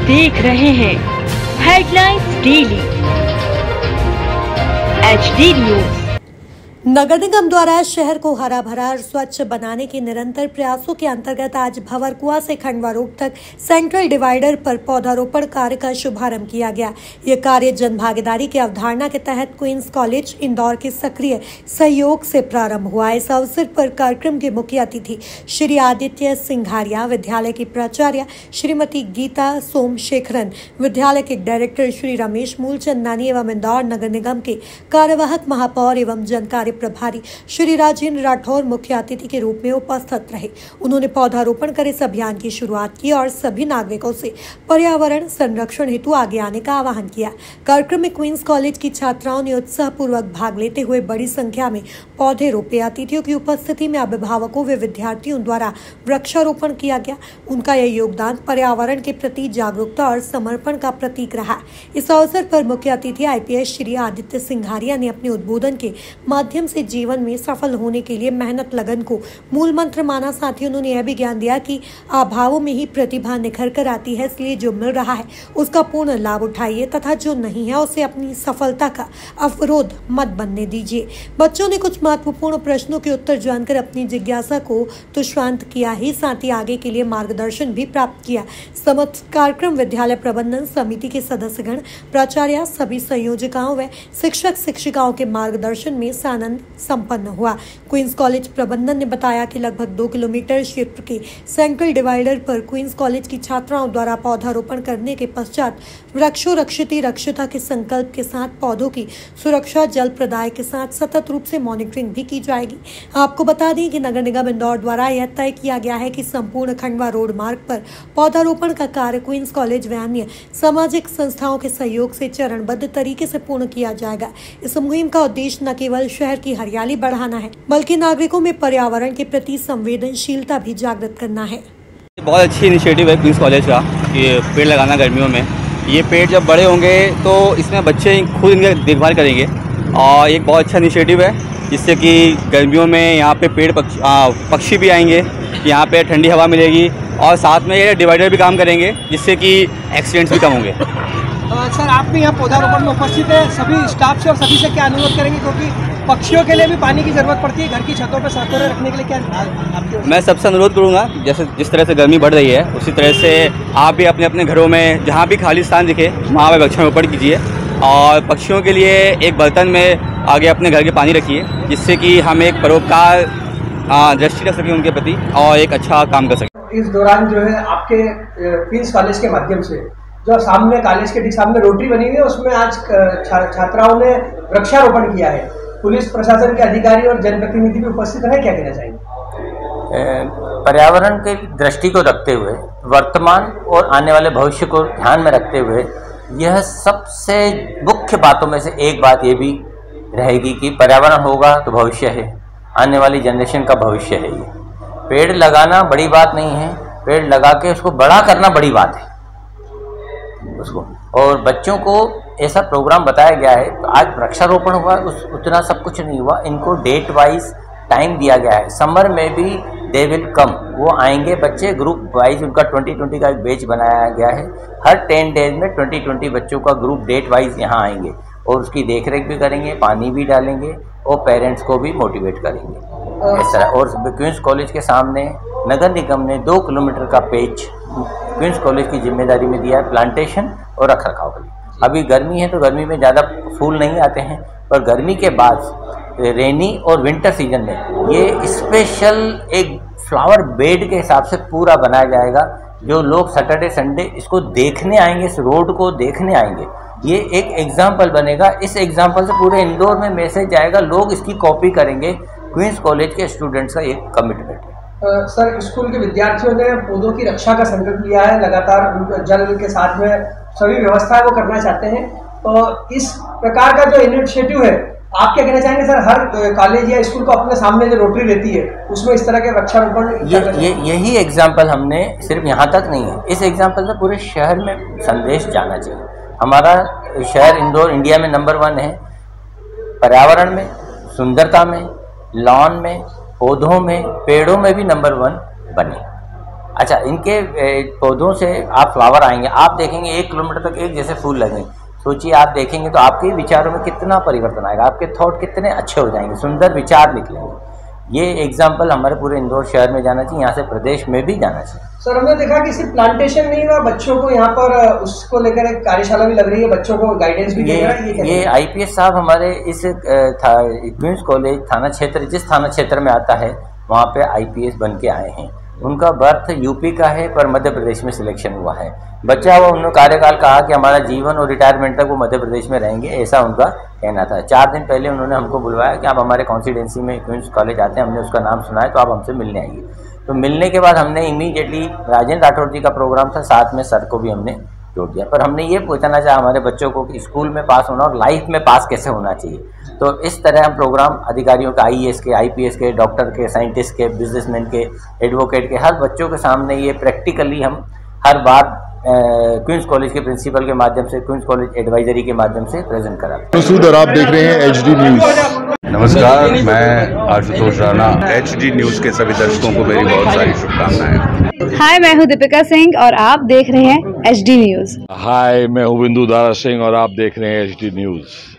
देख रहे हैं हेडलाइंस डेली HD न्यूज। नगर निगम द्वारा शहर को हरा भरा और स्वच्छ बनाने के निरंतर प्रयासों के अंतर्गत आज भंवरकुआ से खंडवा रोड तक सेंट्रल डिवाइडर पर पौधारोपण कार्य का शुभारंभ किया गया। ये कार्य जन भागीदारी की अवधारणा के तहत क्वींस कॉलेज इंदौर के सक्रिय सहयोग से प्रारंभ हुआ। इस अवसर पर कार्यक्रम के मुख्य अतिथि श्री आदित्य सिंघारिया, विद्यालय की प्राचार्य श्रीमती गीता सोमशेखरन, विद्यालय के डायरेक्टर श्री रमेश मूलचंदानी एवं इंदौर नगर निगम के कार्यवाहक महापौर एवं जनकार्य प्रभारी श्री राजेंद्र राठौर मुख्य अतिथि के रूप में उपस्थित रहे। उन्होंने पौधारोपण कर इस अभियान की शुरुआत की और सभी नागरिकों से पर्यावरण संरक्षण हेतु आगे आने का आह्वान किया। कार्यक्रम में क्वींस कॉलेज की छात्राओं ने उत्साह पूर्वक भाग लेते हुए बड़ी संख्या में पौधे रोपे। अतिथियों की उपस्थिति में अभिभावकों व विद्यार्थियों द्वारा वृक्षारोपण किया गया। उनका यह योगदान पर्यावरण के प्रति जागरूकता और समर्पण का प्रतीक रहा। इस अवसर पर मुख्य अतिथि IPS श्री आदित्य सिंघारिया ने अपने उद्बोधन के माध्यम से जीवन में सफल होने के लिए मेहनत लगन को मूल मंत्र माना। साथ ही उन्होंने यह भी ज्ञान दिया कि अभावों में ही प्रतिभा निखर कर आती है, इसलिए जो मिल रहा है उसका पूर्ण लाभ उठाइए तथा जो नहीं है उसे अपनी सफलता का अवरोध मत बनने दीजिए। बच्चों ने कुछ महत्वपूर्ण प्रश्नों के उत्तर जानकर अपनी जिज्ञासा को तो शांत किया ही, साथ ही आगे के लिए मार्गदर्शन भी प्राप्त किया। समस्त कार्यक्रम विद्यालय प्रबंधन समिति के सदस्यगण, प्राचार्य, सभी संयोजकाओं व शिक्षक शिक्षिकाओं के मार्गदर्शन में सानंद संपन्न हुआ। क्वींस कॉलेज प्रबंधन ने बताया कि लगभग 2 किलोमीटर क्षेत्र के सेंट्रल डिवाइडर पर क्वींस कॉलेज की छात्राओं द्वारा पौधारोपण करने के पश्चात वृक्षो रक्षिति रक्षिता के संकल्प के साथ पौधों की सुरक्षा, जल प्रदाय के साथ सतत रूप से मॉनिटरिंग भी की जाएगी। आपको बता दें कि नगर निगम इंदौर द्वारा यह तय किया गया है कि संपूर्ण खंडवा रोड मार्ग पर पौधारोपण का कार्य क्वींस कॉलेज व अन्य सामाजिक संस्थाओं के सहयोग से चरणबद्ध तरीके से पूर्ण किया जाएगा। इस मुहिम का उद्देश्य न केवल शहर की हरियाली बढ़ाना है, बल्कि नागरिकों में पर्यावरण के प्रति संवेदनशीलता भी जागृत करना है। बहुत अच्छी इनिशिएटिव है क्वींस कॉलेज का कि पेड़ लगाना गर्मियों में। ये पेड़ जब बड़े होंगे तो इसमें बच्चे खुद इनकी देखभाल करेंगे और एक बहुत अच्छा इनिशिएटिव है जिससे कि गर्मियों में यहाँ पे पेड़ पक्षी भी आएंगे, यहाँ पे ठंडी हवा मिलेगी और साथ में ये डिवाइडर भी काम करेंगे जिससे कि एक्सीडेंट्स भी कम होंगे। सर, आप भी यहाँ पौधारोपण में उपस्थित है, सभी स्टाफ से और सभी से क्या अनुरोध करेंगे, क्योंकि पक्षियों के लिए भी पानी की जरूरत पड़ती है, घर की छतों पर साफ रखने के लिए क्या आपके? मैं सबसे अनुरोध करूँगा, जिस तरह से गर्मी बढ़ रही है उसी तरह से आप भी अपने अपने घरों में जहाँ भी खाली स्थान दिखे वहाँ पर वृक्षारोपण कीजिए और पक्षियों के लिए एक बर्तन में आगे अपने घर के पानी रखिए, जिससे कि हम एक परोपकार दृष्टि रख सकें उनके प्रति और एक अच्छा काम कर सकें। इस दौरान जो है आपके क्वींस कॉलेज के माध्यम से जो सामने कॉलेज के ठीक सामने रोटरी बनी हुई है, उसमें आज छात्राओं ने वृक्षारोपण किया है। पुलिस प्रशासन के अधिकारी और जनप्रतिनिधि भी उपस्थित रहे, क्या कहना चाहेंगे? पर्यावरण के दृष्टि को रखते हुए, वर्तमान और आने वाले भविष्य को ध्यान में रखते हुए, यह सबसे मुख्य बातों में से एक बात ये भी रहेगी कि पर्यावरण होगा तो भविष्य है, आने वाली जनरेशन का भविष्य है। ये पेड़ लगाना बड़ी बात नहीं है, पेड़ लगा के उसको बड़ा करना बड़ी बात है उसको। और बच्चों को ऐसा प्रोग्राम बताया गया है, तो आज वृक्षारोपण हुआ, उतना सब कुछ नहीं हुआ। इनको डेट वाइज टाइम दिया गया है, समर में भी दे विल कम, वो आएंगे बच्चे ग्रुप वाइज। उनका 2020 का एक बैच बनाया गया है, हर 10 डेज में 20 बच्चों का ग्रुप डेट वाइज यहाँ आएंगे और उसकी देखरेख भी करेंगे, पानी भी डालेंगे और पेरेंट्स को भी मोटिवेट करेंगे इस तरह। और क्वींस कॉलेज के सामने नगर निगम ने 2 किलोमीटर का पेच क्वींस कॉलेज की जिम्मेदारी में दिया है, प्लांटेशन और रखरखाव के लिए। अभी गर्मी है तो गर्मी में ज़्यादा फूल नहीं आते हैं, पर गर्मी के बाद रेनी और विंटर सीजन में ये स्पेशल एक फ्लावर बेड के हिसाब से पूरा बनाया जाएगा। जो लोग सैटरडे संडे इसको देखने आएंगे, इस रोड को देखने आएंगे, ये एक एग्जाम्पल बनेगा। इस एग्जाम्पल से पूरे इंदौर में मैसेज जाएगा, लोग इसकी कॉपी करेंगे। क्वींस कॉलेज के स्टूडेंट्स का एक कमिटमेंट है। सर, स्कूल के विद्यार्थियों ने पौधों की रक्षा का संकल्प लिया है, लगातार जल के साथ में सभी व्यवस्था वो करना चाहते हैं। तो इस प्रकार का जो इनिशिएटिव है, आप क्या कहना चाहेंगे सर? हर कॉलेज या स्कूल को अपने सामने जो रोटरी रहती है उसमें इस तरह के वृक्षारोपण यही एग्जाम्पल हमने सिर्फ यहाँ तक नहीं है, इस एग्जाम्पल से पूरे शहर में संदेश जाना चाहिए। हमारा शहर इंदौर इंडिया में नंबर 1 है, पर्यावरण में, सुंदरता में, लॉन में, पौधों में, पेड़ों में भी नंबर 1 बने। अच्छा, इनके पौधों से आप फ्लावर आएंगे, आप देखेंगे 1 किलोमीटर तक एक जैसे फूल लगेंगे। सोचिए, आप देखेंगे तो आपके विचारों में कितना परिवर्तन आएगा, आपके थॉट कितने अच्छे हो जाएंगे, सुंदर विचार निकलेंगे। ये एग्जाम्पल हमारे पूरे इंदौर शहर में जाना चाहिए, यहाँ से प्रदेश में भी जाना चाहिए। सर, हमने देखा कि सिर्फ प्लांटेशन नहीं हुआ, बच्चों को यहाँ पर उसको लेकर एक कार्यशाला भी लग रही है, बच्चों को गाइडेंस भी दे रहा है। ये IPS साहब हमारे इस क्वींस कॉलेज थाना क्षेत्र, जिस थाना क्षेत्र में आता है वहाँ पे IPS बन के आए हैं। उनका बर्थ यूपी का है पर मध्य प्रदेश में सिलेक्शन हुआ है। बच्चा हुआ, उन्होंने कार्यकाल कहा कि हमारा जीवन और रिटायरमेंट तक वो मध्य प्रदेश में रहेंगे, ऐसा उनका कहना था। 4 दिन पहले उन्होंने हमको बुलवाया कि आप हमारे कॉन्स्टिट्यूंसी में क्वींस कॉलेज आते हैं, हमने उसका नाम सुना है तो आप हमसे मिलने आइए। तो मिलने के बाद हमने इमीडिएटली राजेंद्र राठौर जी का प्रोग्राम था, साथ में सर को भी हमने जोड़ दिया। पर हमने ये पूछना चाहा हमारे बच्चों को कि स्कूल में पास होना और लाइफ में पास कैसे होना चाहिए। तो इस तरह हम प्रोग्राम अधिकारियों के, IAS के, IPS के, डॉक्टर के, साइंटिस्ट के, बिजनेसमैन के, एडवोकेट के, हर बच्चों के सामने ये प्रैक्टिकली हम हर बार क्वींस कॉलेज के प्रिंसिपल के माध्यम से, क्वींस कॉलेज एडवाइजरी के माध्यम से प्रेजेंट करा। मसूद, आप देख रहे हैं HD न्यूज़। नमस्कार, मैं आशुतोष राणा। HD न्यूज़ के सभी दर्शकों को मेरी बहुत सारी शुभकामनाएं। हाय, मैं हूं दीपिका सिंह और आप देख रहे हैं HD न्यूज़। हाय, मैं हूं बिंदु दारा सिंह और आप देख रहे हैं HD न्यूज़।